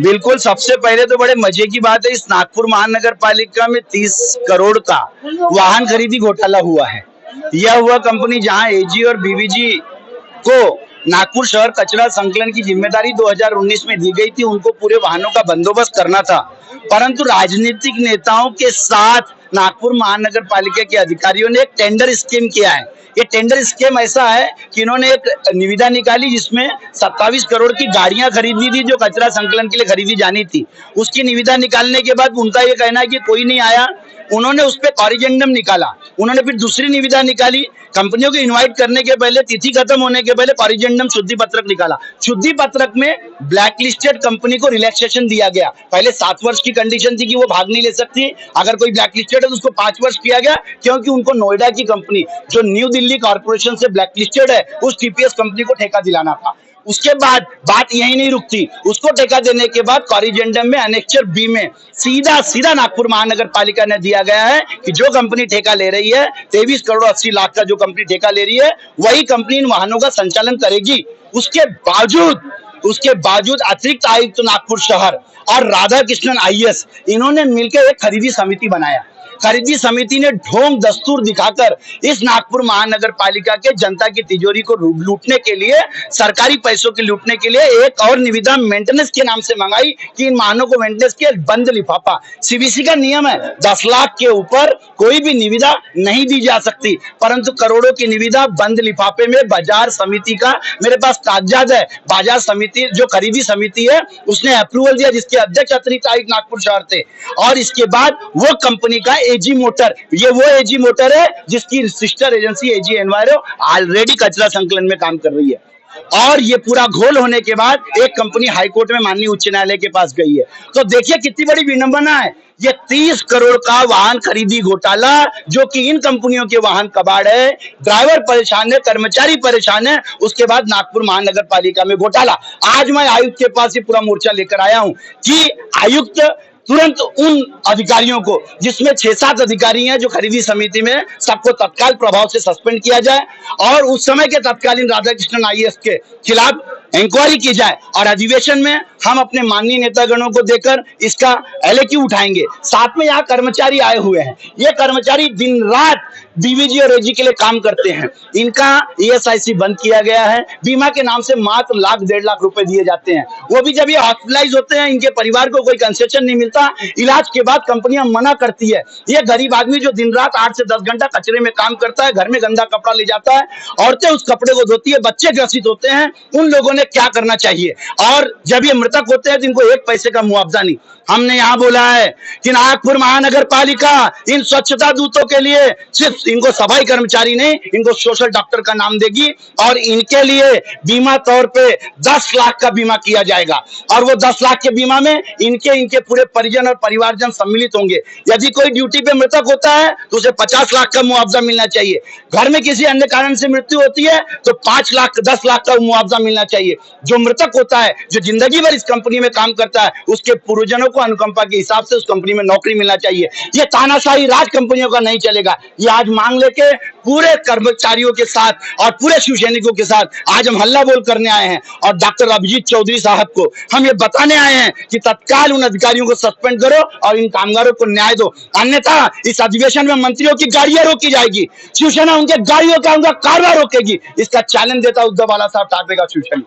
बिल्कुल, सबसे पहले तो बड़े मजे की बात है, इस नागपुर महानगर पालिका में 30 करोड़ का वाहन खरीदी घोटाला हुआ है। यह हुआ कंपनी जहां एजी और बीवीजी को नागपुर शहर कचरा संकलन की जिम्मेदारी 2019 में दी गई थी। उनको पूरे वाहनों का बंदोबस्त करना था, परंतु राजनीतिक नेताओं के साथ नागपुर महानगर पालिका के अधिकारियों ने एक टेंडर स्कीम किया है। ये टेंडर स्कीम ऐसा है कि इन्होंने एक निविदा निकाली जिसमें 27 करोड़ की गाड़ियां खरीदनी थी जो कचरा संकलन के लिए खरीदी जानी थी। उसकी निविदा निकालने के बाद उनका ये कहना है कि कोई नहीं आया। उन्होंने उस पर कॉरिजेंडम निकाला, उन्होंने फिर दूसरी निविदा निकाली। कंपनियों को इनवाइट करने के पहले, तिथि खत्म होने के पहले कॉरिजेंडम शुद्धि पत्रक निकाला। शुद्धि पत्रक में ब्लैक लिस्टेड कंपनी को रिलैक्सेशन दिया गया। पहले 7 वर्ष की कंडीशन थी कि वो भाग नहीं ले सकती, अगर कोई ब्लैक लिस्टेड है तो उसको 5 वर्ष किया गया, क्योंकि उनको नोएडा की कंपनी जो न्यू दिल्ली कॉर्पोरेशन से ब्लैक लिस्टेड है उस टीपीएस कंपनी को ठेका दिलाना था। उसके बाद बात यही नहीं रुकती, उसको ठेका देने के बाद कॉरिजेंडम में अनेक्चर बी में सीधा नागपुर महानगर पालिका ने दिया गया है कि जो कंपनी ठेका ले रही है 23 करोड़ 80 लाख का जो कंपनी ठेका ले रही है वही कंपनी इन वाहनों का संचालन करेगी। उसके बावजूद अतिरिक्त आयुक्त नागपुर शहर और राधा कृष्णन आईएएस इन्होंने मिलकर एक खरीदी समिति बनाया। खरीदी समिति ने ढोंग दस्तूर दिखाकर इस नागपुर महानगर पालिका के जनता की तिजोरी को लूटने के लिए, सरकारी पैसों के लूटने के लिए एक और निविदा मेंटेनेंस के नाम से मंगाई कि इन वाहनों को मेंटेनेंस के बंद लिफाफा। सीबीसी का नियम है 10 लाख के ऊपर कोई भी निविदा नहीं दी जा सकती, परंतु करोड़ों की निविदा बंद लिफाफे में बाजार समिति का मेरे पास कागजात है। बाजार समिति जो खरीदी समिति है उसने अप्रूवल दिया, जिसके अध्यक्ष अतिरिक्त आयुक्त नागपुर शहर थे। और इसके बाद वो कंपनी का एजी मोटर, ये वो एजी मोटर है जिसकी सिस्टर एजेंसी एजी एनवायरो ऑलरेडी कचरा संकलन में काम कर रही है। और ये पूरा घोल होने के बाद एक कंपनी हाईकोर्ट में माननीय उच्च न्यायालय के पास गई है। तो देखिए कितनी बड़ी विडंबना है। ये 30 करोड़ का वाहन खरीदी घोटाला, जो कि इन कंपनियों के वाहन कबाड़ है, ड्राइवर परेशान है, कर्मचारी परेशान है, उसके बाद नागपुर महानगर पालिका में घोटाला। आज मैं आयुक्त के पास ये पूरा मोर्चा लेकर आया हूं कि आयुक्त तुरंत उन अधिकारियों को, जिसमें 6-7 अधिकारी हैं जो खरीदी समिति में, सबको तत्काल प्रभाव से सस्पेंड किया जाए और उस समय के तत्कालीन राधाकृष्णन आईएएस के खिलाफ इंक्वायरी की जाए। और अधिवेशन में हम अपने माननीय नेतागणों को देकर इसका एलएक्यू उठाएंगे। साथ में यहाँ कर्मचारी आए हुए हैं, ये कर्मचारी दिन रात बीवीजी और एजी के लिए काम करते हैं। इनका ईएसआईसी बंद किया गया है, बीमा के नाम से मात्र 1-1.5 लाख रुपए दिए जाते हैं। वो भी जब ये हॉस्पिटलाइज होते हैं, इनके परिवार को कोई कंसेशन नहीं मिलता, इलाज के बाद कंपनियां मना करती है। ये गरीब आदमी जो दिन रात 8 से 10 घंटा कचरे में काम करता है, घर में गंदा कपड़ा ले जाता है, औरतें उस कपड़े को धोती है, बच्चे ग्रसित होते हैं, उन लोगों ने क्या करना चाहिए। और जब ये मृतक होते हैं तो इनको 1 पैसे का मुआवजा नहीं। हमने यहाँ बोला है कि नागपुर महानगर पालिका इन स्वच्छता दूतों के लिए सिर्फ इनको सफाई कर्मचारी नहीं, इनको सोशल डॉक्टर का नाम देगी और इनके लिए बीमा तौर पे 10 लाख का बीमा किया जाएगा। और वो 10 लाख के बीमा में इनके पूरे परिजन और परिवारजन सम्मिलित होंगे। यदि कोई ड्यूटी पे मृतक होता है तो उसे 50 लाख का मुआवजा मिलना चाहिए। घर में किसी अन्य कारण से मृत्यु होती है तो 5 लाख 10 लाख का मुआवजा मिलना चाहिए। जो मृतक होता है, जो जिंदगी भर इस कंपनी में काम करता है, उसके पूर्वजनों को अनुकंपा के हिसाब से उस कंपनी में नौकरी मिलना चाहिए। ये तानाशाही राज कंपनियों का नहीं चलेगा। ये आज मांग लेके पूरे कर्मचारियों के साथ और पूरे शिवसैनिकों के साथ आज हम हल्ला बोल करने आए हैं। और डॉक्टर अभिजीत चौधरी साहब को हम ये बताने आए हैं कि तत्काल उन अधिकारियों को सस्पेंड करो और इन कामगारों को न्याय दो, अन्यथा इस अधिवेशन में मंत्रियों की गाड़ियां रोकी जाएगी, शिवसेना उनके गाड़ियों का उनका कारवां रोकेगी। इसका चैलेंज देता उद्धव बाला साहब ठाकरे का शिवसेना।